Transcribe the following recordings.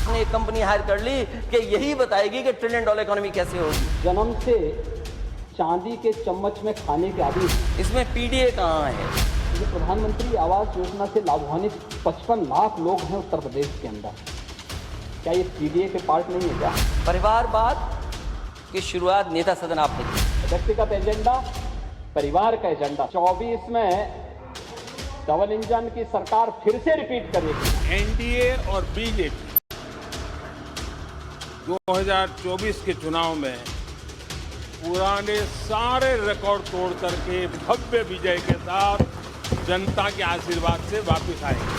उसने एक company hire कर ली कि यही बताएगी कि $1 ट्रिलियन इकोनॉमी कैसे होगी। जन्म से चांदी के चम्मच में खाने के आदि। इसमें पीडीए कहाँ है? ये प्रधानमंत्री आवास योजना से लाभान्वित 55 लाख लोग हैं उत्तर प्रदेश के अंदर। क्या ये पीडीए के पार्ट नहीं है क्या? परिवारवाद की शुरुआत नेता सदन आपने की। व्यक्तिगत एजेंडा, परिवार का एजेंडा। 24 में डबल इंजन की सरकार फिर से रिपीट करेगी। एनडीए और बीजेपी 2024 के चुनाव में पुराने सारे रिकॉर्ड तोड़ करके भव्य विजय के साथ जनता के आशीर्वाद से वापस आएंगे।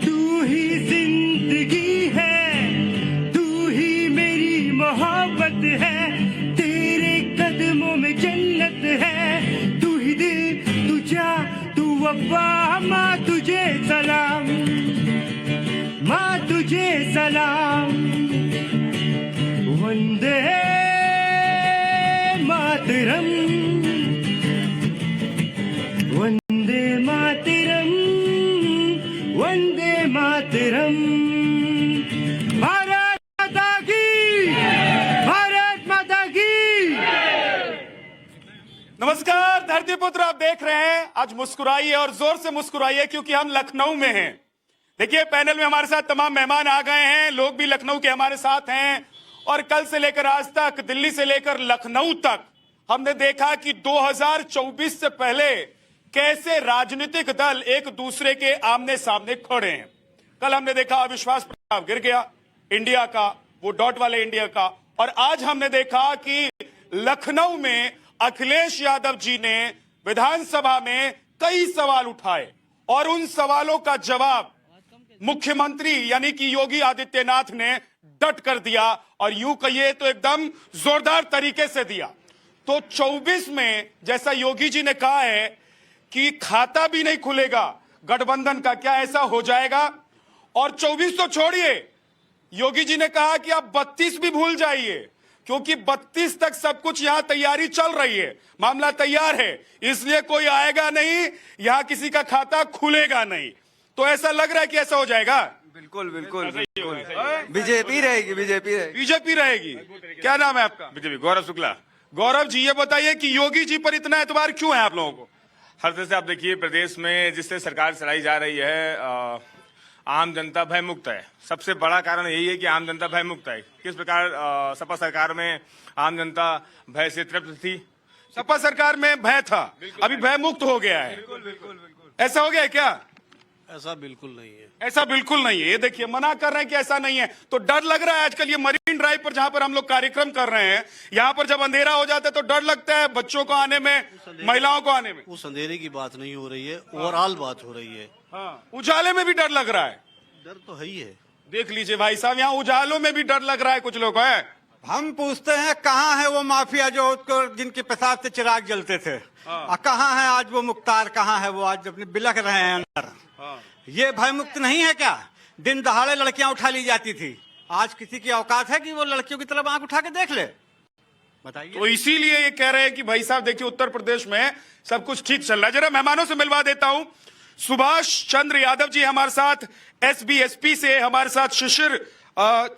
तू ही जिंदगी है, तू ही मेरी मोहब्बत है, तेरे कदमों में जन्नत है, तू ही दिल, तू जा, तू वफा, माँ तुझे सलाम, माँ तुझे सलाम। वंदे मातरम, वंदे मातरम, वंदे मातरम। भारत माता की, भारत माता की। नमस्कार धरती पुत्र, आप देख रहे हैं। आज मुस्कुराइए और जोर से मुस्कुराइए क्योंकि हम लखनऊ में हैं। देखिए, पैनल में हमारे साथ तमाम मेहमान आ गए हैं, लोग भी लखनऊ के हमारे साथ हैं। और कल से लेकर आज तक, दिल्ली से लेकर लखनऊ तक, हमने देखा कि 2024 से पहले कैसे राजनीतिक दल एक दूसरे के आमने सामने खड़े हैं। कल हमने देखा अविश्वास प्रस्ताव गिर गया इंडिया का, वो डॉट वाले इंडिया का। और आज हमने देखा कि लखनऊ में अखिलेश यादव जी ने विधानसभा में कई सवाल उठाए और उन सवालों का जवाब मुख्यमंत्री यानी कि योगी आदित्यनाथ ने डट कर दिया, और यूं कहिए तो एकदम जोरदार तरीके से दिया। तो 24 में जैसा योगी जी ने कहा है कि खाता भी नहीं खुलेगा गठबंधन का, क्या ऐसा हो जाएगा? और 24 तो छोड़िए, योगी जी ने कहा कि आप 32 भी भूल जाइए क्योंकि 32 तक सब कुछ यहां तैयारी चल रही है, मामला तैयार है, इसलिए कोई आएगा नहीं, यहां किसी का खाता खुलेगा नहीं। तो ऐसा लग रहा है कि ऐसा हो जाएगा। बिल्कुल बिल्कुल बीजेपी रहेगी, बीजेपी रहेगी। क्या नाम है आपका? बीजेपी गौरव शुक्ला। गौरव जी, ये बताइए कि योगी जी पर इतना एतबार क्यों है आप लोगों को? हर तरह से आप देखिए, प्रदेश में जिससे सरकार चलाई जा रही है, आम जनता भय मुक्त है। सबसे बड़ा कारण यही है कि आम जनता भय मुक्त है। किस प्रकार सपा सरकार में आम जनता भय से तृप्त थी, सपा सरकार में भय था, अभी भय मुक्त हो गया है। ऐसा हो गया है क्या? ऐसा बिल्कुल नहीं है, ऐसा बिल्कुल नहीं है। ये देखिए, मना कर रहे हैं कि ऐसा नहीं है। तो डर लग रहा है आजकल ये मरीन ड्राइव पर जहां पर हम लोग कार्यक्रम कर रहे हैं, यहां पर जब अंधेरा हो जाता है तो डर लगता है बच्चों को आने में, महिलाओं को आने में। उस अंधेरे की बात नहीं हो रही है, ओवरऑल बात हो रही है। हाँ, उजाले में भी डर लग रहा है। डर तो है ही है। देख लीजिए भाई साहब, यहाँ उजालों में भी डर लग रहा है कुछ लोग है। हम पूछते हैं कहाँ है वो माफिया जो जिनके पेशाब से चिराग जलते थे, कहाँ है आज वो मुख्तार, कहाँ है वो आज अपने बिलख रहे हैं अंदर। ये भय मुक्त नहीं है क्या? दिन दहाड़े लड़कियां उठा ली जाती थी, आज किसी की औकात है कि वो लड़कियों की तरफ आंख उठा के देख ले? बताइए। तो इसीलिए ये कह रहे हैं कि भाई साहब देखिए, उत्तर प्रदेश में सब कुछ ठीक चल रहा है। जरा मेहमानों से मिलवा देता हूं। सुभाष चंद्र यादव जी हमारे साथ, एसबीएसपी से हमारे साथ शिशिर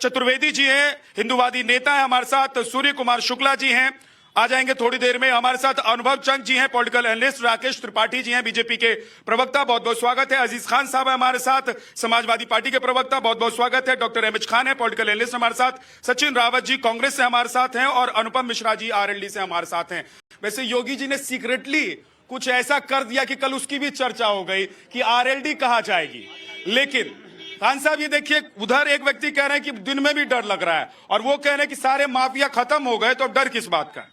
चतुर्वेदी जी हैं, हिंदूवादी नेता है हमारे साथ, सूर्य कुमार शुक्ला जी हैं, आ जाएंगे थोड़ी देर में। हमारे साथ अनुभव चंद जी हैं, पॉलिटिकल एनालिस्ट, राकेश त्रिपाठी जी हैं, बीजेपी के प्रवक्ता, बहुत बहुत स्वागत है। अजीज खान साहब है हमारे साथ, समाजवादी पार्टी के प्रवक्ता, बहुत बहुत स्वागत है। डॉक्टर एमएच खान है, पॉलिटिकल एनालिस्ट हमारे साथ। सचिन रावत जी कांग्रेस से हमारे साथ हैं, और अनुपम मिश्रा जी आरएलडी से हमारे साथ हैं। वैसे योगी जी ने सीक्रेटली कुछ ऐसा कर दिया कि कल उसकी भी चर्चा हो गई कि आरएलडी कहा जाएगी। लेकिन खान साहब, ये देखिए, उधर एक व्यक्ति कह रहे हैं कि दिन में भी डर लग रहा है, और वो कह रहे हैं कि सारे माफिया खत्म हो गए, तो अब डर किस बात का?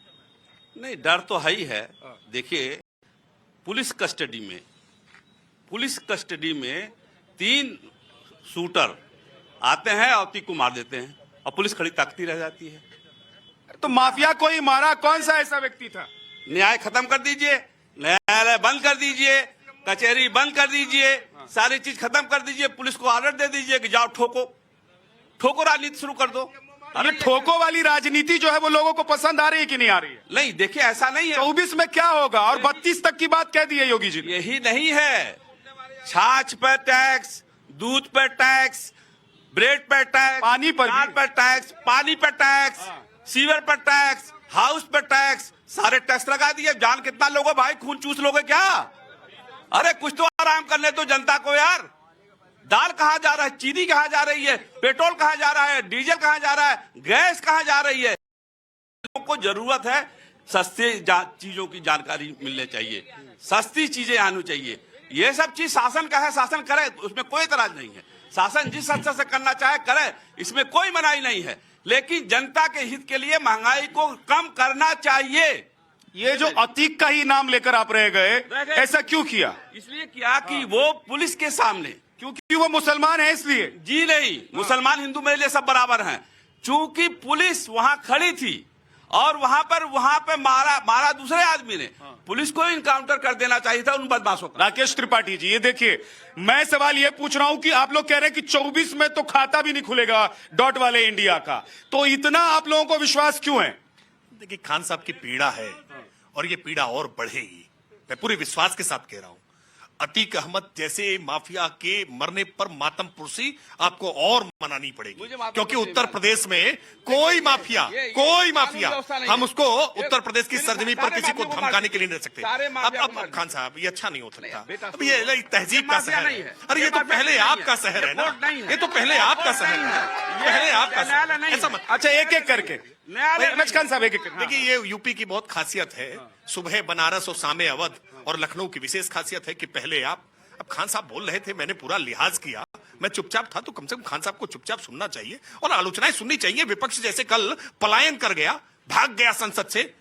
नहीं, डर तो है ही है। देखिए, पुलिस कस्टडी में 3 शूटर आते हैं और तीन को मार देते हैं, और पुलिस खड़ी ताकती रह जाती है। तो माफिया को ही मारा, कौन सा ऐसा व्यक्ति था? न्याय खत्म कर दीजिए, न्यायालय बंद कर दीजिए, कचहरी बंद कर दीजिए, सारी चीज खत्म कर दीजिए, पुलिस को ऑर्डर दे दीजिए कि जाओ ठोको राजनीति शुरू कर दो। अरे ठोको वाली राजनीति जो है वो लोगों को पसंद आ रही है कि नहीं आ रही है? नहीं, देखिए ऐसा नहीं है। 24 में क्या होगा, और 32 तक की बात कह दी है योगी जी ने। यही नहीं है, छाछ पर टैक्स, दूध पर टैक्स, ब्रेड पर टैक्स, पानी पर दाल भी। पर टैक्स, पानी पर टैक्स, सीवर पर टैक्स, हाउस पर टैक्स, सारे टैक्स लगा दिए। जान कितना लोगे भाई, खून चूस लोगे क्या? अरे कुछ तो आराम करने दो जनता को यार। दाल कहाँ जा रहा है, चीनी कहाँ जा रही है, पेट्रोल कहाँ जा रहा है, डीजल कहाँ जा रहा है, गैस कहाँ जा रही है। लोगों को जरूरत है सस्ते चीजों की जानकारी मिलनी चाहिए, सस्ती चीजें आनी चाहिए। ये सब चीज शासन का है, शासन करे, उसमें कोई एतराज नहीं है। शासन जिस स्तर से करना चाहे करे, इसमें कोई मनाही नहीं है। लेकिन जनता के हित के लिए महंगाई को कम करना चाहिए। ये जो अतीक का ही नाम लेकर आप रह गए, ऐसा क्यों किया? इसलिए किया कि वो पुलिस के सामने, क्योंकि वो मुसलमान है इसलिए? जी नहीं, मुसलमान हिंदू मेरे लिए सब बराबर हैं। चूंकि पुलिस वहां खड़ी थी और वहां पे मारा दूसरे आदमी ने, पुलिस को इनकाउंटर कर देना चाहिए था उन बदमाशों का। राकेश त्रिपाठी जी, ये देखिए, मैं सवाल ये पूछ रहा हूं कि आप लोग कह रहे हैं कि 24 में तो खाता भी नहीं खुलेगा डॉट वाले इंडिया का, तो इतना आप लोगों को विश्वास क्यों है? देखिए, खान साहब की पीड़ा है और ये पीड़ा और बढ़ेगी। मैं पूरे विश्वास के साथ कह रहा हूं। अतीक अहमद जैसे माफिया के मरने पर मातम पुरसी आपको और मनानी पड़ेगी, क्योंकि उत्तर प्रदेश में कोई माफिया हम उसको उत्तर प्रदेश की सरजमी पर किसी को धमकाने के लिए नहीं रह सकते। अब खान साहब, ये अच्छा नहीं हो सकता। अब ये तहजीब का शहर है। अरे ये तो पहले आपका शहर है ना, ये तो पहले आपका शहर है, पहले आपका शहर। ऐसा मत। अच्छा, एक एक करके खान साहब, एक एक करके। देखिए, ये यूपी की बहुत खासियत है। सुबह बनारस और शाम अवध और लखनऊ की विशेष खासियत है कि पहले अब खान साहब बोल रहे थे, मैंने पूरा लिहाज किया, मैं चुपचाप था, तो कम से कम खान साहब को चुपचाप सुनना चाहिए और आलोचनाएं सुननी चाहिए। विपक्ष जैसे कल पलायन कर गया, भाग गया संसद से,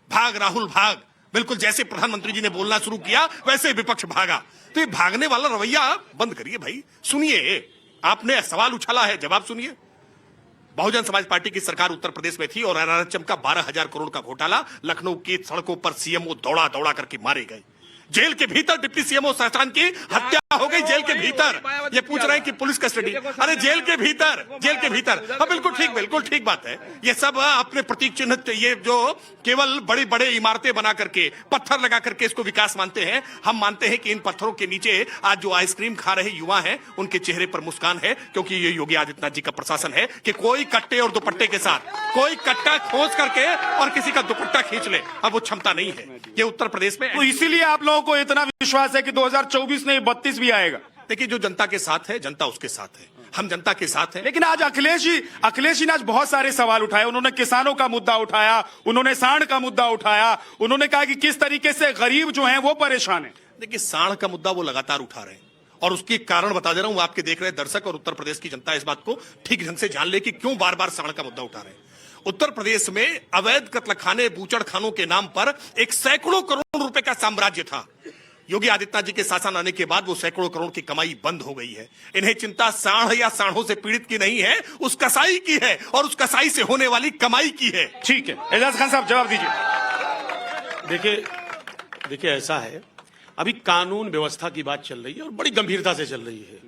भाग राहुल भाग, बिल्कुल जैसे प्रधानमंत्री जी ने बोलना शुरू किया वैसे विपक्ष भागा। तो ये भागने वाला रवैया बंद करिए भाई। सुनिए, आपने सवाल उछाला है, जवाब सुनिए। बहुजन समाज पार्टी की सरकार उत्तर प्रदेश में थी और एनआरएचएम का 12,000 करोड़ का घोटाला, लखनऊ की सड़कों पर सीएमओ दौड़ा दौड़ा करके मारे गए। जेल के भीतर डिप्टी सीएमओ शहजान की हत्या हो गई, जेल के भीतर। ये पूछ रहे हैं कि पुलिस कस्टडी, अरे जेल के भीतर, जेल के भीतर। हाँ, बिल्कुल ठीक बात है। ये सब अपने प्रतीक चिन्ह, ये जो केवल बड़ी बड़े इमारतें बना करके, पत्थर लगा करके इसको विकास मानते हैं। हम मानते हैं कि इन पत्थरों के नीचे आज जो आइसक्रीम खा रहे युवा हैं, उनके चेहरे पर मुस्कान है, क्योंकि ये योगी आदित्यनाथ जी का प्रशासन है कि कोई कट्टे और दुपट्टे के साथ कोई कट्टा खोज करके और किसी का दुपट्टा खींच ले, अब वो क्षमता नहीं है। ये उत्तर प्रदेश में, तो इसीलिए आप लोगों को इतना विश्वास है कि 2024 में 32 भी आएगा। देखिए, जो जनता के साथ है, जनता उसके साथ है, हम जनता के साथ हैं। लेकिन आज अखिलेश जी ने आज बहुत सारे सवाल उठाए। उन्होंने किसानों का मुद्दा उठाया, उन्होंने सांड का मुद्दा उठाया, उन्होंने कहा कि किस तरीके से गरीब जो हैं वो परेशान हैं। देखिए, सांड का मुद्दा वो लगातार उठा रहे हैं और उसकी कारण बता दे रहा हूं। आपके देख रहे दर्शक और उत्तर प्रदेश की जनता इस बात को ठीक ढंग से जान ले कि क्यों बार बार सांड का मुद्दा उठा रहे हैं। उत्तर प्रदेश में अवैध कत्लखाने, बूचड़ खानों के नाम पर एक सैकड़ों करोड़ रुपए का साम्राज्य था। योगी आदित्यनाथ जी के शासन आने के बाद वो सैकड़ों करोड़ की कमाई बंद हो गई है। इन्हें चिंता सांड या सांडों से पीड़ित की नहीं है, उस कसाई की है और उस कसाई से होने वाली कमाई की है। ठीक है, एजाज खान साहब जवाब दीजिए। देखिए ऐसा है, अभी कानून व्यवस्था की बात चल रही है और बड़ी गंभीरता से चल रही है।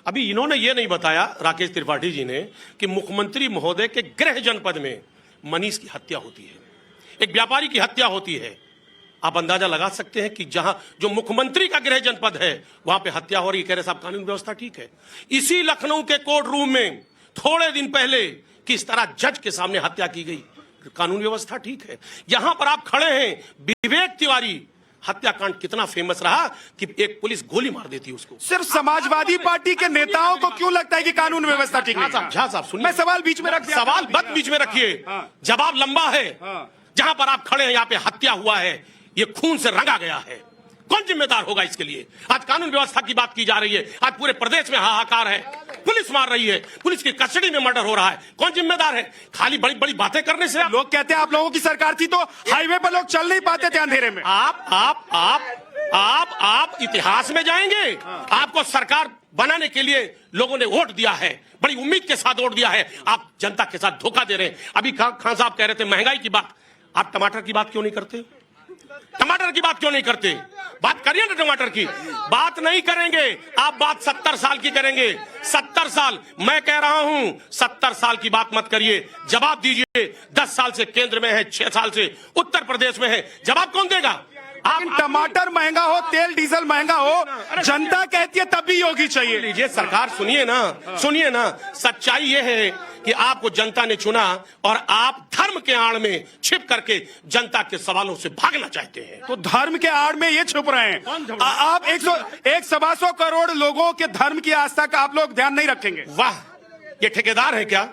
अभी इन्होंने ये नहीं बताया, राकेश त्रिपाठी जी ने, कि मुख्यमंत्री महोदय के गृह जनपद में मनीष की हत्या होती है, एक व्यापारी की हत्या होती है। आप अंदाजा लगा सकते हैं कि जहां जो मुख्यमंत्री का गृह जनपद है वहां पे हत्या हो रही है। कह रहे साहब कानून व्यवस्था ठीक है। इसी लखनऊ के कोर्ट रूम में थोड़े दिन पहले किस तरह जज के सामने हत्या की गई, कानून व्यवस्था ठीक है। यहां पर आप खड़े हैं, विवेक तिवारी हत्याकांड कितना फेमस रहा कि एक पुलिस गोली मार देती उसको। सिर्फ समाजवादी पार्टी के नेताओं को क्यों लगता है कि कानून व्यवस्था ठीक है? झा साहब सुनिए, मैं सवाल बीच में रख दिया। सवाल मत बीच में रखिए, जवाब लंबा है। जहां पर आप खड़े हैं, यहाँ पे हत्या हुआ है, ये खून से रंगा गया है, कौन जिम्मेदार होगा इसके लिए? आज कानून व्यवस्था की बात की जा रही है, आज पूरे प्रदेश में हाहाकार है, पुलिस मार रही है, पुलिस की कस्टडी में मर्डर हो रहा है, कौन जिम्मेदार है? खाली बड़ी बड़ी बातें करने से लोग कहते हैं आप लोगों की सरकार थी तो हाईवे पर लोग चल नहीं पाते थे अंधेरे में। आप इतिहास में जाएंगे। आपको सरकार बनाने के लिए लोगों ने वोट दिया है, बड़ी उम्मीद के साथ वोट दिया है, आप जनता के साथ धोखा दे रहे हैं। अभी खान साहब कह रहे थे महंगाई की बात, आप टमाटर की बात क्यों नहीं करते? टमाटर की बात क्यों नहीं करते? बात करिए ना टमाटर की। बात नहीं करेंगे आप, बात 70 साल की करेंगे। 70 साल, मैं कह रहा हूं 70 साल की बात मत करिए, जवाब दीजिए। 10 साल से केंद्र में है, 6 साल से उत्तर प्रदेश में है, जवाब कौन देगा? लेकिन टमाटर महंगा हो, तेल डीजल महंगा हो, जनता कहती है तब भी योगी चाहिए। लीजिए सरकार, सुनिए ना, सच्चाई ये है कि आपको जनता ने चुना और आप धर्म के आड़ में छिप करके जनता के सवालों से भागना चाहते हैं। तो धर्म के आड़ में ये छुप रहे हैं। आप 100 करोड़ लोगों के धर्म की आस्था का आप लोग ध्यान नहीं रखेंगे। वाह, ये ठेकेदार है क्या?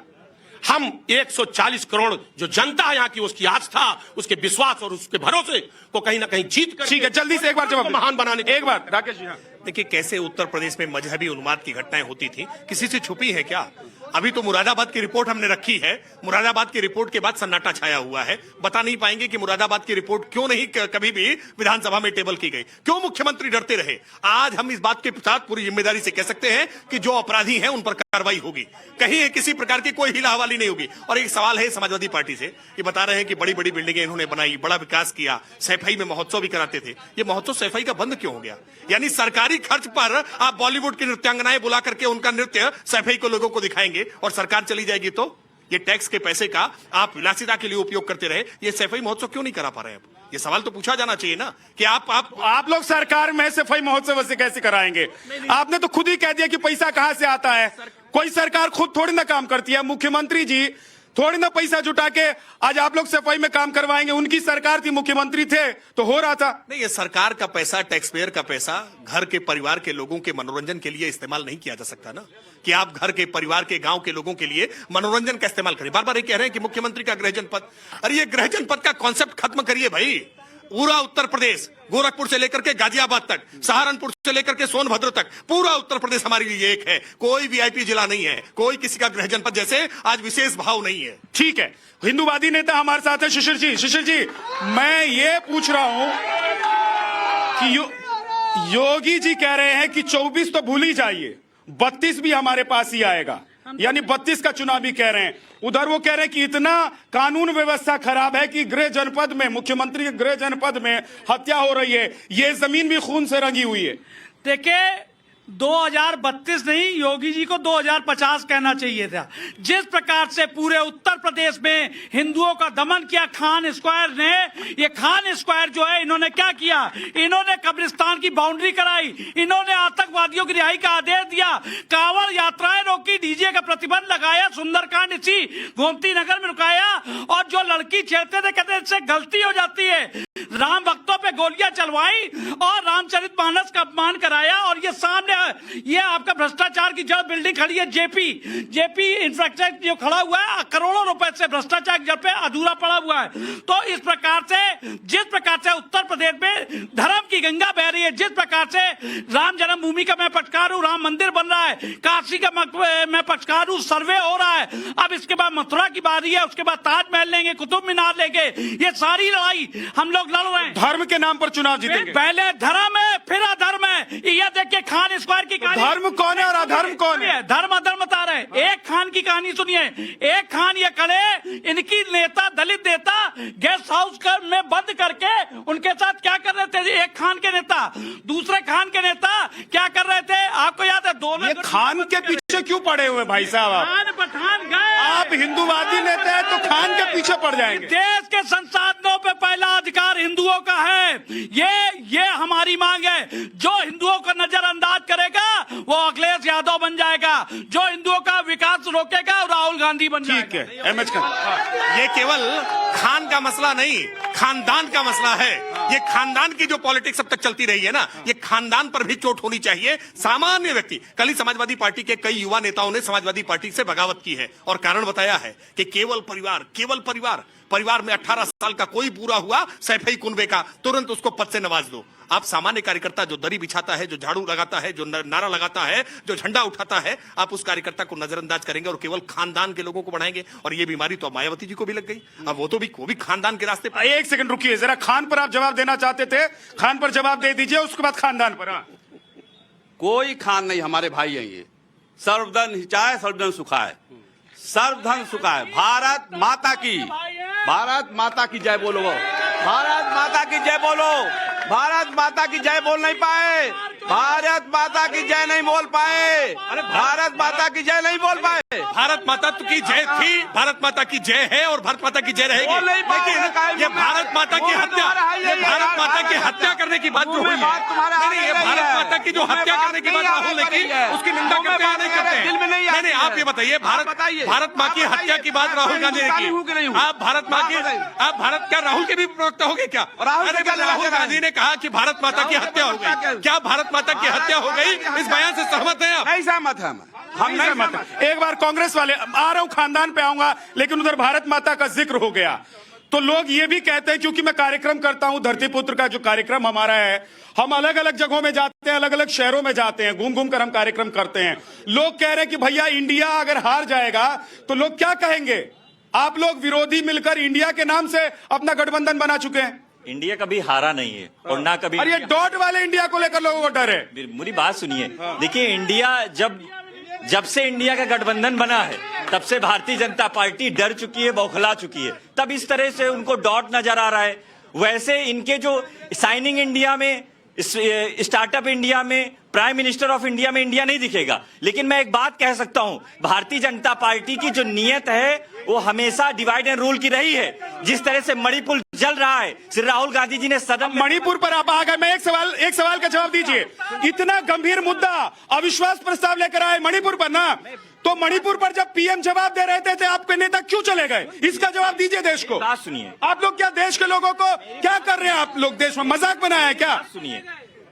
हम 140 करोड़ जो जनता है यहाँ की, उसकी आस्था, उसके विश्वास और उसके भरोसे को कहीं ना कहीं जीत कर, ठीक है, जल्दी से एक बार जवाब महान बनाने एक बार राकेश जी। देखिए कैसे उत्तर प्रदेश में मजहबी उन्माद की घटनाएं होती थी, किसी से छुपी है क्या? अभी तो मुरादाबाद की रिपोर्ट हमने रखी है, मुरादाबाद की रिपोर्ट के बाद सन्नाटा छाया हुआ है। बता नहीं पाएंगे कि मुरादाबाद की रिपोर्ट क्यों नहीं कभी भी विधानसभा में टेबल की गई, क्यों मुख्यमंत्री डरते रहे। आज हम इस बात के साथ पूरी जिम्मेदारी से कह सकते हैं कि जो अपराधी हैं उन पर कार्रवाई होगी, कहीं किसी प्रकार की कोई हिला हवाली नहीं होगी। और एक सवाल है समाजवादी पार्टी से, ये बता रहे हैं कि बड़ी बड़ी बिल्डिंगें इन्होंने बनाई, बड़ा विकास किया, सैफई में महोत्सव भी कराते थे, ये महोत्सव सैफई का बंद क्यों हो गया? यानी सरकारी खर्च पर आप बॉलीवुड की नृत्यांगनाएं बुला करके उनका नृत्य सैफई को लोगों को दिखाएंगे और सरकार चली जाएगी तो ये टैक्स के पैसे का आप विलासिता के लिए उपयोग करते रहे, ये सैफई महोत्सव क्यों नहीं करा पा रहे हैं? ये सवाल तो पूछा जाना चाहिए ना कि आप लोग सरकार में सैफई महोत्सव से कैसे कराएंगे? आपने तो खुद ही कह दिया कि पैसा कहां से आता है। कोई सरकार खुद थोड़ी ना काम करती है, मुख्यमंत्री जी थोड़ी ना पैसा जुटा के आज आप लोग सफाई में काम करवाएंगे। उनकी सरकार थी, मुख्यमंत्री थे तो हो रहा था। नहीं, ये सरकार का पैसा, टैक्स पेयर का पैसा घर के परिवार के लोगों के मनोरंजन के लिए इस्तेमाल नहीं किया जा सकता ना, कि आप घर के परिवार के गांव के लोगों के लिए मनोरंजन का इस्तेमाल करें। बार बार ये कह रहे हैं कि मुख्यमंत्री का गृह जनपद, अरे ये गृह जनपद का कॉन्सेप्ट खत्म करिए भाई। पूरा उत्तर प्रदेश, गोरखपुर से लेकर के गाजियाबाद तक, सहारनपुर से लेकर के सोनभद्र तक, पूरा उत्तर प्रदेश हमारे लिए एक है। कोई वीआईपी जिला नहीं है, कोई किसी का गृह जनपद जैसे आज विशेष भाव नहीं है। ठीक है, हिंदूवादी नेता हमारे साथ है शिशिर जी, मैं ये पूछ रहा हूं कि योगी जी कह रहे हैं कि 24 तो भूल ही जाइए, 32 भी हमारे पास ही आएगा, यानी 32 का चुनाव भी कह रहे हैं। उधर वो कह रहे हैं कि इतना कानून व्यवस्था खराब है कि गृह जनपद में, मुख्यमंत्री के गृह जनपद में हत्या हो रही है, ये जमीन भी खून से रंगी हुई है। देखिए 2032 नहीं, योगी जी को 2050 कहना चाहिए था। जिस प्रकार से पूरे उत्तर प्रदेश में हिंदुओं का दमन किया खान स्क्वायर ने, ये खान स्क्वायर जो है, इन्होंने क्या किया? इन्होंने कब्रिस्तान की बाउंड्री कराई, इन्होंने आतंकवादियों की रिहाई का आदेश दिया, कांवड़ यात्राएं रोकी, डीजे का प्रतिबंध लगाया, सुंदरकांड इसी गोमती नगर में रुकाया, और जो लड़की छेड़ते थे कहते इससे गलती हो जाती है, राम भक्तों पे गोलियां चलवाई और रामचरितमानस का अपमान कराया। और ये सामने ये आपका भ्रष्टाचार की जो बिल्डिंग खड़ी है, जेपी इंफ्रास्ट्रक्चर जो खड़ा हुआ है, करोड़ों रुपए से भ्रष्टाचार जब पे अधूरा पड़ा हुआ है। तो इस प्रकार से, जिस प्रकार से उत्तर प्रदेश में धर्म की गंगा बह रही है, जिस प्रकार से राम जन्मभूमि का मैं पक्षकार हूं, राम मंदिर बन रहा है, काशी का मैं पक्षकार हूं, सर्वे हो रहा है, अब इसके बाद मथुरा की बारी है, उसके बाद ताजमहल लेंगे, कुतुब मीनार लेंगे, ये सारी लड़ाई हम लोग लड़ रहे हैं। धर्म के नाम पर चुनाव जीतेंगे। पहले धर्म है फिर अधर्म है। ये देखिए खान स्क्वायर की कहानी, धर्म कौन है और अधर्म कौन है? धर्म अधर्म बता रहे। एक खान की कहानी सुनिए। एक खान ये खड़े, इनकी नेता, दलित नेता गेस्ट हाउस में बंद करके उनके साथ क्या कर रहे थे? एक खान के नेता दूसरे खान के नेता क्या कर रहे थे आपको याद है? दोनों खान के पीछे क्यों पड़े हुए भाई साहब? खान पठान गए। आप हिंदूवादी नेता है तो खान के पीछे पड़ जाएंगे। देश के संसाधनों पे पहला अधिकार हिंदुओं का है। ये हमारी मांग है। जो हिंदुओं को नजरअंदाज करेगा वो अखिलेश यादव बन जाएगा, जो हिंदुओं का विकास रोकेगा वो राहुल गांधी बन जाएगा। ठीक है, एमएच खान। ये केवल खान का मसला नहीं, खानदान का मसला है। ये खानदान की जो पॉलिटिक्स अब तक चलती रही है ना, ये खानदान पर भी चोट होनी चाहिए। सामान्य व्यक्ति, कल ही समाजवादी पार्टी के कई युवा नेताओं ने समाजवादी पार्टी से बगावत की है और कारण बताया है कि केवल परिवार में 18 साल का कोई पूरा हुआ सैफई कुनबे का, तुरंत उसको पद से नवाज दो। आप सामान्य कार्यकर्ता जो दरी बिछाता है, जो झाड़ू लगाता है, जो नारा लगाता है, जो झंडा उठाता है, आप उस कार्यकर्ता को नजरअंदाज करेंगे और केवल खानदान के लोगों को बढ़ाएंगे। और ये बीमारी तो मायावती जी को भी लग गई। अब वो भी खानदान के रास्ते पर। एक सेकंड रुकिए जरा, खान पर आप जवाब देना चाहते थे, खान पर जवाब दे दीजिए, उसके बाद खानदान पर। कोई खान नहीं, हमारे भाई हैं ये। सर्वधन हिचाए सर्वधन सुखाए, सर्वधन सुखाए। भारत माता की जय बोलो। भारत माता की जय बोलो। भारत माता की जय बोल नहीं पाए, भारत माता की जय नहीं बोल पाए, भारत माता की जय नहीं बोल पाए। भारत माता की जय थी, भारत माता की जय है और भारत माता की जय रहेगी। बोल नहीं पा रहे हैं, लेकिन ये भारत माता की हत्या, ये भारत माता की हत्या करने की बात जो हुई है, नहीं, ये भारत माता की जो हत्या करने की बात राहुल ने की, उसकी निंदा करते हैं नहीं करते हैं? नहीं, आप ये बताइए, भारत माँ की हत्या की बात राहुल गांधी ने की। आप भारत माँ की, आप भारत, क्या राहुल के भी प्रवक्ता हो गए क्या? अरे राहुल गांधी ने कहा कि भारत माता की हत्या हो गई। क्या भारत माता की हत्या हो गई? इस बयान से सहमत हैं आप? नहीं सहमत है हम नहीं सहमत हैं। एक बार कांग्रेस वाले, आ रहा हूं खानदान पे आऊंगा, लेकिन उधर भारत माता का जिक्र हो गया तो लोग ये भी कहते हैं, क्योंकि मैं कार्यक्रम करता हूं, धरती पुत्र का जो कार्यक्रम हमारा है, हम अलग अलग जगहों में जाते हैं, अलग अलग शहरों में जाते हैं, घूम घूम कर हम कार्यक्रम करते हैं। लोग कह रहे हैं कि भैया इंडिया अगर हार जाएगा तो लोग क्या कहेंगे? आप लोग विरोधी मिलकर इंडिया के नाम से अपना गठबंधन बना चुके हैं। इंडिया कभी हारा नहीं है और ना कभी, और ये डॉट वाले इंडिया को लेकर लोगों को डर है। मेरी बात सुनिए, देखिए इंडिया जब से इंडिया का गठबंधन बना है तब से भारतीय जनता पार्टी डर चुकी है, बौखला चुकी है, तब इस तरह से उनको डॉट नजर आ रहा है। वैसे इनके जो साइनिंग इंडिया में, स्टार्टअप इंडिया में, प्राइम मिनिस्टर ऑफ इंडिया में इंडिया नहीं दिखेगा। लेकिन मैं एक बात कह सकता हूं, भारतीय जनता पार्टी की जो नीयत है वो हमेशा डिवाइड एंड रूल की रही है। जिस तरह से मणिपुर जल रहा है, श्री राहुल गांधी जी ने सदन में, मणिपुर पर आप आ गए, मैं एक सवाल का जवाब दीजिए। इतना गंभीर मुद्दा अविश्वास प्रस्ताव लेकर आए मणिपुर पर ना, तो मणिपुर पर जब पीएम जवाब दे रहे थे आपके नेता क्यों चले गए? इसका जवाब दीजिए देश को। बात सुनिए, आप लोग क्या देश के लोगों को क्या कर रहे हैं? आप लोग देश में मजाक बनाया है क्या? सुनिए,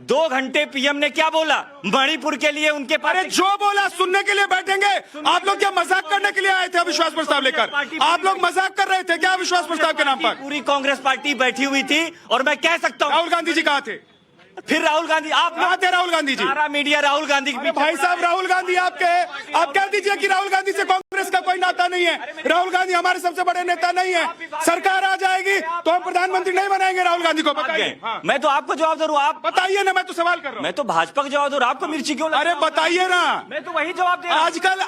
2 घंटे पीएम ने क्या बोला मणिपुर के लिए? उनके पास, अरे जो बोला सुनने के लिए बैठेंगे। आप लोग क्या मजाक करने के लिए आए थे अविश्वास प्रस्ताव लेकर? आप लोग मजाक कर रहे थे क्या अविश्वास प्रस्ताव के नाम पर? पूरी कांग्रेस पार्टी बैठी हुई थी और मैं कह सकता हूँ, राहुल गांधी जी कहाँ थे? फिर राहुल गांधी, आप कहाँ थे राहुल गांधी जी? सारा मीडिया राहुल गांधी के पीछे। भाई साहब, राहुल गांधी आपके, आप कह दीजिए कि राहुल गांधी से कांग्रेस का कोई नाता नहीं है। राहुल गांधी हमारे सबसे बड़े नेता नहीं है। सरकार आ जाएगी तो हम प्रधानमंत्री नहीं बनाएंगे राहुल गांधी को, बताइए। मैं तो आपको जवाब दे रहा हूँ, आप बताइए ना, मैं तो सवाल कर रहा हूँ। मैं तो भाजपा को जवाब दे रहा हूँ, आपको मिर्ची क्यों? अरे बताइए ना, मैं तो वही जवाब दे रहा हूँ।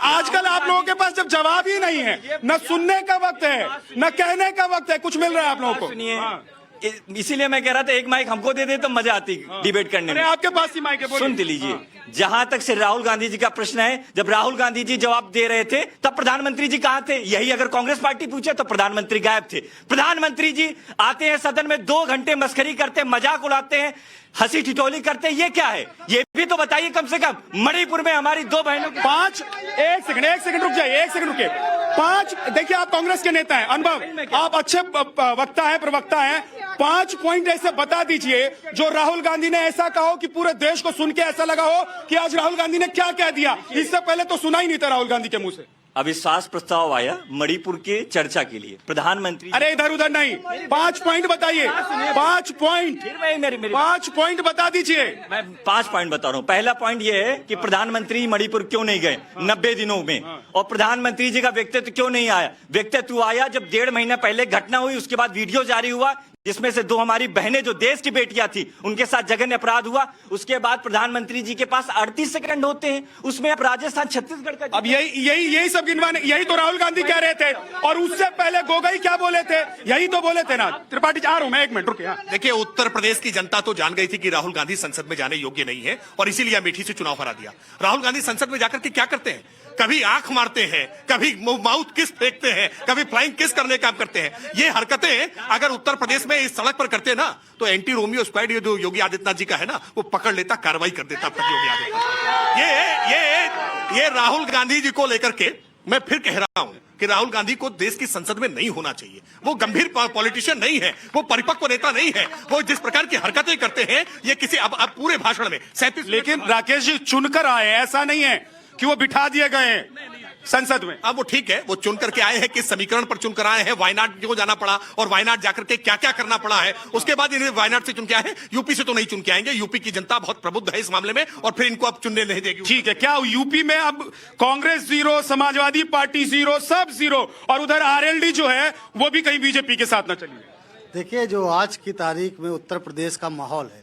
आजकल आप लोगों के पास जब जवाब ही नहीं है, न सुनने का वक्त है न कहने का वक्त है, कुछ मिल रहा है आप लोगों को। सुनिए, इसीलिए मैं कह रहा था एक माइक हमको दे दे तो मजा आती डिबेट करने में। आपके पास ही माइक है, बोलिए। सुन लीजिए, जहां तक से राहुल गांधी जी का प्रश्न है, जब राहुल गांधी जी जवाब दे रहे थे तब प्रधानमंत्री जी कहां थे? यही अगर कांग्रेस पार्टी पूछे तो प्रधानमंत्री गायब थे। प्रधानमंत्री जी आते हैं सदन में, 2 घंटे मस्करी करते हैं, मजाक उड़ाते हैं, हंसी ठिठोली करते हैं, ये क्या है? ये भी तो बताइए कम से कम। मणिपुर में हमारी 2 बहनों की एक सेकंड रुक जाइए, 1 सेकंड रुकिए। 5, देखिए आप कांग्रेस के नेता हैं, अनुभव, आप अच्छे वक्ता हैं, प्रवक्ता हैं, 5 पॉइंट ऐसे बता दीजिए जो राहुल गांधी ने ऐसा कहा हो कि पूरे देश को सुन के ऐसा लगा हो कि आज राहुल गांधी ने क्या कह दिया। इससे पहले तो सुना ही नहीं था राहुल गांधी के मुंह से। अविश्वास प्रस्ताव आया मणिपुर के चर्चा के लिए, प्रधानमंत्री, अरे इधर उधर नहीं, 5 पॉइंट बताइए, 5 पॉइंट, 5 पॉइंट बता दीजिए। मैं 5 पॉइंट बता रहा हूँ। पहला पॉइंट ये है कि प्रधानमंत्री मणिपुर क्यों नहीं गए 90 दिनों में, और प्रधानमंत्री जी का व्यक्तित्व क्यों नहीं आया? व्यक्तित्व आया जब 1.5 महीना पहले घटना हुई, उसके बाद वीडियो जारी हुआ जिसमें से 2 हमारी बहनें जो देश की बेटियां थी उनके साथ जघन्य अपराध हुआ। उसके बाद प्रधानमंत्री जी के पास 38 सेकंड होते हैं, उसमें अब राजस्थान छत्तीसगढ़ का, अब यही सब गिनवाने, यही तो राहुल गांधी कह रहे थे। और उससे पहले गोगोई क्या बोले थे? यही तो बोले थे ना। त्रिपाठी जी, आ रहा हूं मैं, 1 मिनट रुकिए। देखिए, उत्तर प्रदेश की जनता तो जान गई थी कि राहुल गांधी संसद में जाने योग्य नहीं है और इसीलिए अमेठी से चुनाव हरा दिया। राहुल गांधी संसद में जाकर के क्या करते हैं? कभी आंख मारते हैं, कभी माउथ किस फेंकते हैं, कभी फ्लाइंग किस करने का काम करते हैं। ये हरकतें अगर उत्तर प्रदेश में इस सड़क पर करते ना तो एंटी रोमियो स्क्वाड ये जो योगी आदित्यनाथ जी का है ना, वो पकड़ लेता, कार्रवाई कर देता योगी आदित्यनाथ। ये राहुल गांधी जी को लेकर के मैं फिर कह रहा हूं कि राहुल गांधी को देश की संसद में नहीं होना चाहिए। वो गंभीर पॉलिटिशियन नहीं है, वो परिपक्व नेता नहीं है। वो जिस प्रकार की हरकतें करते हैं, ये किसी अब पूरे भाषण में 37, लेकिन राकेश जी चुनकर आए, ऐसा नहीं है कि वो बिठा दिए गए संसद में। अब वो ठीक है, वो चुन करके आए हैं, किस समीकरण पर चुनकर आए हैं, वायनाड को जाना पड़ा और वायनाड जाकर के क्या क्या करना पड़ा है, उसके बाद इन्हें वायनाड से चुन के आए हैं। यूपी से तो नहीं चुन के आएंगे, यूपी की जनता बहुत प्रबुद्ध है इस मामले में और फिर इनको अब चुनने नहीं देगी। ठीक है, क्या यूपी में अब कांग्रेस 0, समाजवादी पार्टी 0, सब 0, और उधर आरएलडी जो है वो भी कहीं बीजेपी के साथ न चली? देखिए, जो आज की तारीख में उत्तर प्रदेश का माहौल है,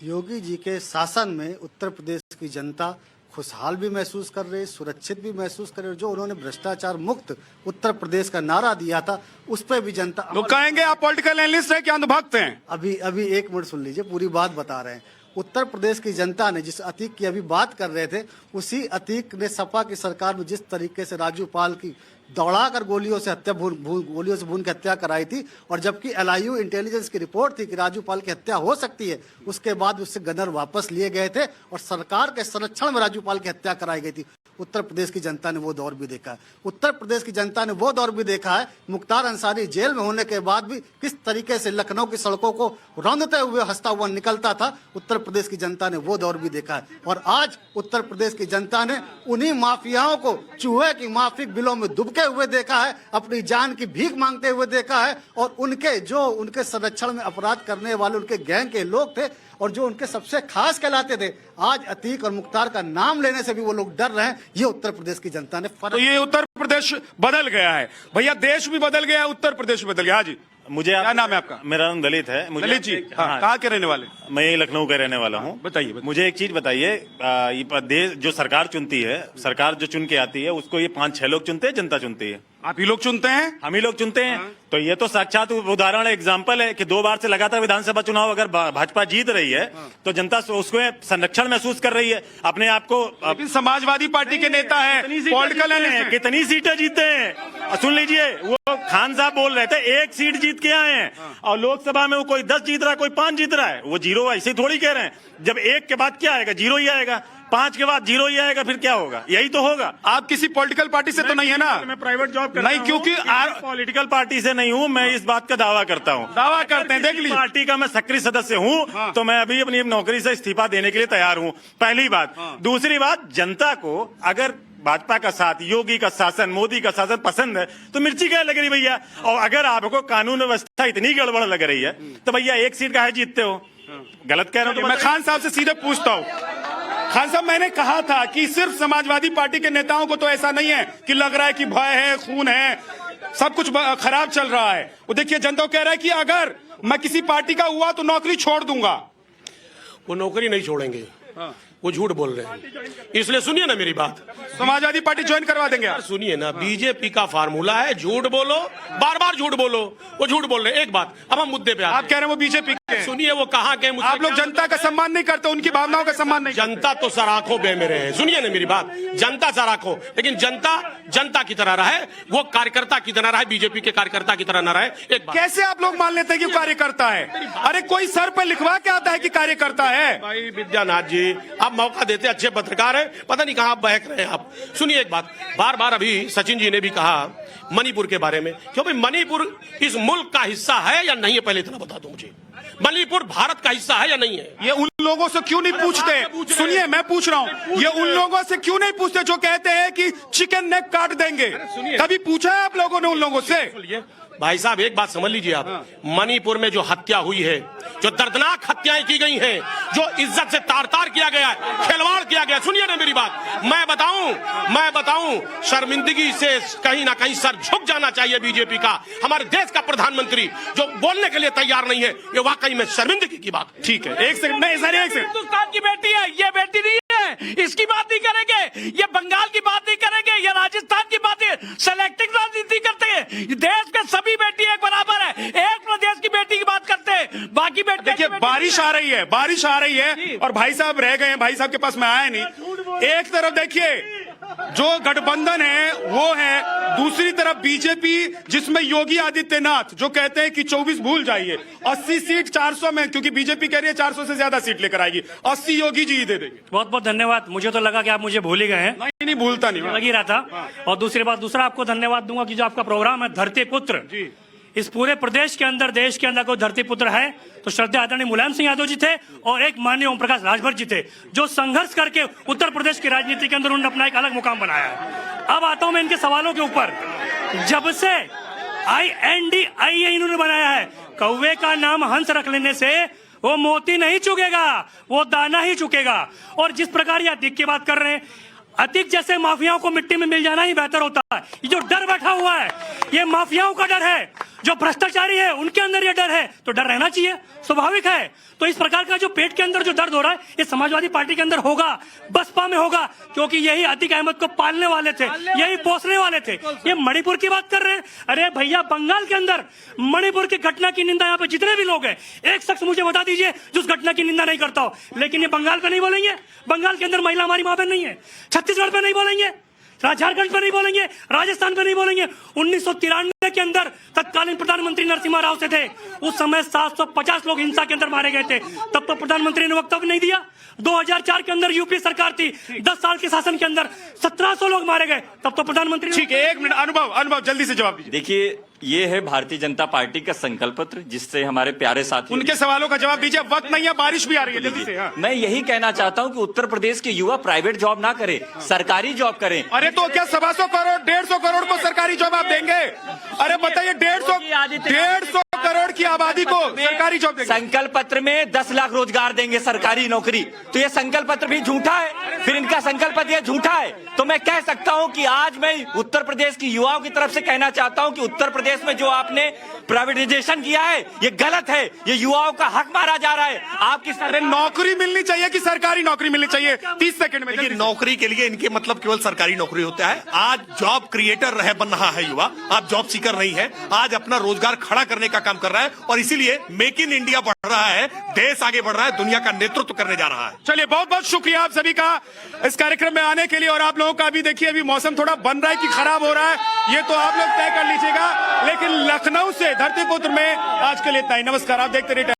योगी जी के शासन में उत्तर प्रदेश की जनता खुशहाल भी महसूस कर रहे, सुरक्षित भी महसूस कर रहे। जो उन्होंने भ्रष्टाचार मुक्त उत्तर प्रदेश का नारा दिया था, उस पर भी जनता, लोग कहेंगे आप पॉलिटिकल एनालिस्ट हैं क्या अंधभक्त हैं? अभी 1 मिनट सुन लीजिए, पूरी बात बता रहे हैं। उत्तर प्रदेश की जनता ने जिस अतीक की अभी बात कर रहे थे, उसी अतीक ने सपा की सरकार में जिस तरीके से राजू पाल की दौड़ाकर गोलियों से भून के हत्या कराई थी, और जबकि LIU इंटेलिजेंस की रिपोर्ट थी कि राजू पाल की हत्या हो सकती है, उसके बाद उससे गनर वापस लिए गए थे और सरकार के संरक्षण में राजू पाल की हत्या कराई गई थी। उत्तर प्रदेश की जनता ने वो दौर भी देखा है। उत्तर प्रदेश की जनता ने वो दौर भी देखा है मुख्तार अंसारी जेल में होने के बाद भी किस तरीके से लखनऊ की सड़कों को रौंदते हुए हंसता हुआ निकलता था। उत्तर प्रदेश की जनता ने वो दौर भी देखा है। और आज उत्तर प्रदेश की जनता ने उन्हीं माफियाओं को चूहे की माफिक बिलों में डुबके हुए देखा है, अपनी जान की भीख मांगते हुए देखा है, और उनके संरक्षण में अपराध करने वाले उनके गैंग के लोग थे और जो उनके सबसे खास कहलाते थे, आज अतीक और मुख्तार का नाम लेने से भी वो लोग डर रहे हैं। ये उत्तर प्रदेश की जनता ने फर्क। तो ये उत्तर प्रदेश बदल गया है भैया, देश भी बदल गया है, उत्तर प्रदेश भी बदल गया। हाँ जी, मुझे क्या नाम है आपका? मेरा नाम दलित है। दलित जी, कहाँ के रहने वाले? मैं यही लखनऊ का रहने वाला हूँ। बताइए। मुझे एक चीज बताइए, ये प्रदेश जो सरकार चुनती है, सरकार जो चुन के आती है, उसको ये 5-6 लोग चुनते हैं, जनता चुनती है? आप ही लोग चुनते हैं? हम ही लोग चुनते हैं। तो ये तो साक्षात उदाहरण एग्जाम्पल है कि 2 बार से लगातार विधानसभा चुनाव अगर भाजपा जीत रही है तो जनता उसको संरक्षण महसूस कर रही है अपने आप को। लेकिन समाजवादी पार्टी के नेता है, पॉलिटिकल एनालिस्ट, कितनी सीटें जीते हैं? सुन लीजिए, वो खान साहब बोल रहे थे 1 सीट जीत के आए हैं, और लोकसभा में वो कोई 10 जीत रहा है, कोई 5 जीत रहा है। वो 0 ऐसे थोड़ी कह रहे हैं। जब 1 के बाद क्या आएगा? 0 ही आएगा। 5 के बाद 0 ही आएगा, फिर क्या होगा? यही तो होगा। आप किसी पॉलिटिकल पार्टी से तो नहीं है ना? मैं प्राइवेट जॉब करता नहीं, हूं। क्योंकि पॉलिटिकल पार्टी से नहीं हूं, मैं इस बात का दावा करता हूं। दावा करते हैं, देख लीजिए। पार्टी का मैं सक्रिय सदस्य हूं, तो मैं अभी अपनी नौकरी से इस्तीफा देने के लिए तैयार हूं। पहली बात। दूसरी बात, जनता को अगर भाजपा का साथ, योगी का शासन, मोदी का शासन पसंद है तो मिर्ची क्या लग रही भैया? और अगर आपको कानून व्यवस्था इतनी गड़बड़ लग रही है तो भैया 1 सीट काहे जीतते हो? गलत कह रहा हूं तो मैं खान साहब से सीधे पूछता हूँ। खान साहब, मैंने कहा था कि सिर्फ समाजवादी पार्टी के नेताओं को तो ऐसा नहीं है कि लग रहा है कि भय है, खून है, सब कुछ खराब चल रहा है। वो देखिए, जनता कह रहा है कि अगर मैं किसी पार्टी का हुआ तो नौकरी छोड़ दूंगा। वो नौकरी नहीं छोड़ेंगे, वो झूठ बोल रहे हैं। इसलिए सुनिए ना मेरी बात, समाजवादी पार्टी ज्वाइन करवा देंगे आप? सुनिए ना, बीजेपी का फार्मूला है झूठ बोलो, बार बार झूठ बोलो। वो झूठ बोल रहे हैं। एक बात, अब हम मुद्दे पे आते हैं। आप कह रहे हैं वो बीजेपी के? सुनिए, वो कहाँ के? आप लोग जनता का सम्मान नहीं करते, उनकी भावनाओं का सम्मान नहीं। जनता तो सराखों बे में रहे। सुनिए ना मेरी बात, जनता सराखों, लेकिन जनता जनता की तरह रहे, वो कार्यकर्ता की तरह रहे, बीजेपी के कार्यकर्ता की तरह न रहे। एक बात, कैसे आप लोग मान लेते हैं कि कार्यकर्ता है? अरे कोई सर पर लिखवा के आता है कि कार्यकर्ता है? भाई विद्यानाथ जी, आप मौका देते, अच्छे पत्रकार है, पता नहीं कहाँ बहक रहे हैं आप। सुनिए एक बात, बार बार अभी सचिन जी ने भी कहा मणिपुर के बारे में, क्यों भाई मणिपुर इस मुल्क का हिस्सा है या नहीं है? पहले इतना बता दो मुझे, मणिपुर भारत का हिस्सा है या नहीं है? ये उन लोगों से क्यों नहीं पूछते? सुनिए, मैं पूछ रहा हूँ, ये उन लोगों से क्यों नहीं पूछते जो कहते हैं कि चिकन नेक काट देंगे? कभी पूछा है आप लोगों ने उन लोगों से? भाई साहब एक बात समझ लीजिए आप, मणिपुर में जो हत्या हुई है, जो दर्दनाक हत्याएं की गई हैं, जो इज्जत से तार तार किया गया है, खिलवाड़ किया गया, सुनिए ना मेरी बात, मैं बताऊं, शर्मिंदगी से कहीं ना कहीं सर झुक जाना चाहिए बीजेपी का। हमारे देश का प्रधानमंत्री जो बोलने के लिए तैयार नहीं है, ये वाकई में शर्मिंदगी की बात। ठीक है, एक सेकंड, नहीं सर, एक सेकंड। हिंदुस्तान की बेटी है, ये बेटी नहीं है, इसकी बात नहीं करेंगे, ये बंगाल की बात नहीं करेंगे, ये राजस्थान की बात है, सेलेक्टिव राजनीति करते हैं। देश के सभी बेटी एक बराबर है, एक प्रदेश की बेटी की बात करते हैं, बाकी बेटी। देखिए, बारिश आ रही है और भाई साहब रह गए हैं, भाई साहब के पास मैं आया नहीं। एक तरफ देखिए जो गठबंधन है वो है, दूसरी तरफ बीजेपी जिसमें योगी आदित्यनाथ जो कहते हैं कि 24 भूल जाइए, 80 सीट 400 में, क्योंकि बीजेपी कह रही है 400 से ज्यादा सीट लेकर आएगी, 80 योगी जी दे देंगे। बहुत बहुत धन्यवाद। मुझे तो लगा कि आप मुझे भूल ही गए हैं। नहीं, भूलता नहीं, लग ही रहा था। और दूसरी बात, दूसरा आपको धन्यवाद दूंगा कि जो आपका प्रोग्राम है धरती पुत्र, इस पूरे प्रदेश के अंदर, देश के अंदर कोई धरती पुत्र है तो श्रद्धेय आदरणीय मुलायम सिंह यादव जी थे और एक माननीय ओम प्रकाश राजभर जी थे, जो संघर्ष करके उत्तर प्रदेश की राजनीति के अंदर उन्होंने अपना एक अलग मुकाम बनाया है। अब आता हूं मैं इनके सवालों के ऊपर। जब से INDIA इन्होंने बनाया है, कौवे का नाम हंस रख लेने से वो मोती नहीं चुगेगा, वो दाना ही चुकेगा। और जिस प्रकार ये अतीक की बात कर रहे हैं, अतीक जैसे माफियाओं को मिट्टी में मिल जाना ही बेहतर होता है। ये जो डर बैठा हुआ है, ये माफियाओं का डर है। जो भ्रष्टाचारी है उनके अंदर ये डर है तो डर रहना चाहिए, स्वाभाविक है। तो इस प्रकार का जो पेट के अंदर जो दर्द हो रहा है ये समाजवादी पार्टी के अंदर होगा, बसपा में होगा, क्योंकि यही अतीक अहमद को पालने वाले थे, यही पोसने वाले थे। ये मणिपुर की बात कर रहे हैं, अरे भैया बंगाल के अंदर मणिपुर की घटना की निंदा यहाँ पे जितने भी लोग हैं, एक शख्स मुझे बता दीजिए जो उस घटना की निंदा नहीं करता हो। लेकिन ये बंगाल पे नहीं बोलेंगे, बंगाल के अंदर महिला हमारी माँ बहन नहीं है, छत्तीसगढ़ पे नहीं बोलेंगे, झारखंड पे नहीं बोलेंगे, राजस्थान पे नहीं बोलेंगे। 1993 के अंदर तत्कालीन प्रधानमंत्री नरसिम्हा राव से थे, उस समय 750 लोग हिंसा के अंदर मारे गए थे, तब तो प्रधानमंत्री ने वक्तव्य नहीं दिया। 2004 के अंदर यूपी सरकार थी, 10 साल के शासन के अंदर 1700 लोग मारे गए, तब तो प्रधानमंत्री। ठीक है, 1 मिनट, अनुभव जल्दी से जवाब दीजिए। देखिए, ये है भारतीय जनता पार्टी का संकल्प पत्र, जिससे हमारे प्यारे साथी, उनके सवालों का जवाब दीजिए, वक्त नहीं है, बारिश भी आ रही है, जल्दी से। हाँ। मैं यही कहना चाहता हूं कि उत्तर प्रदेश के युवा प्राइवेट जॉब ना करें, सरकारी जॉब करें। अरे तो क्या 125 करोड़ 150 करोड़ को सरकारी जॉब आप देंगे? अरे बताइए, 150 करोड़ की आबादी को सरकारी जॉब देंगे? संकल्प पत्र में 10 लाख रोजगार देंगे, सरकारी नौकरी। तो ये संकल्प पत्र भी झूठा है, फिर इनका संकल्प पत्र ये झूठा है। तो मैं कह सकता हूं कि आज मैं उत्तर प्रदेश की युवाओं की तरफ से कहना चाहता हूं कि उत्तर प्रदेश में जो आपने प्राइवेटाइजेशन किया है ये गलत है, ये युवाओं का हक मारा जा रहा है। आपकी नौकरी मिलनी चाहिए कि सरकारी नौकरी मिलनी चाहिए? 30 सेकंड में। देखिए, नौकरी के लिए इनके मतलब केवल सरकारी नौकरी होता है। आज जॉब क्रिएटर बन रहा है युवा, आप जॉब सीकर नहीं है, आज अपना रोजगार खड़ा करने का काम कर रहा है, और इसीलिए मेक इन इंडिया बढ़ रहा है, देश आगे बढ़ रहा है, दुनिया का नेतृत्व करने जा रहा है। चलिए, बहुत बहुत शुक्रिया आप सभी का इस कार्यक्रम में आने के लिए। और आप लोगों का भी देखिए, अभी मौसम थोड़ा बन रहा है कि खराब हो रहा है, ये तो आप लोग तय कर लीजिएगा। लेकिन लखनऊ से धरतीपुत्र में आज के लिए इतना ही। नमस्कार, आप देखते रहिए।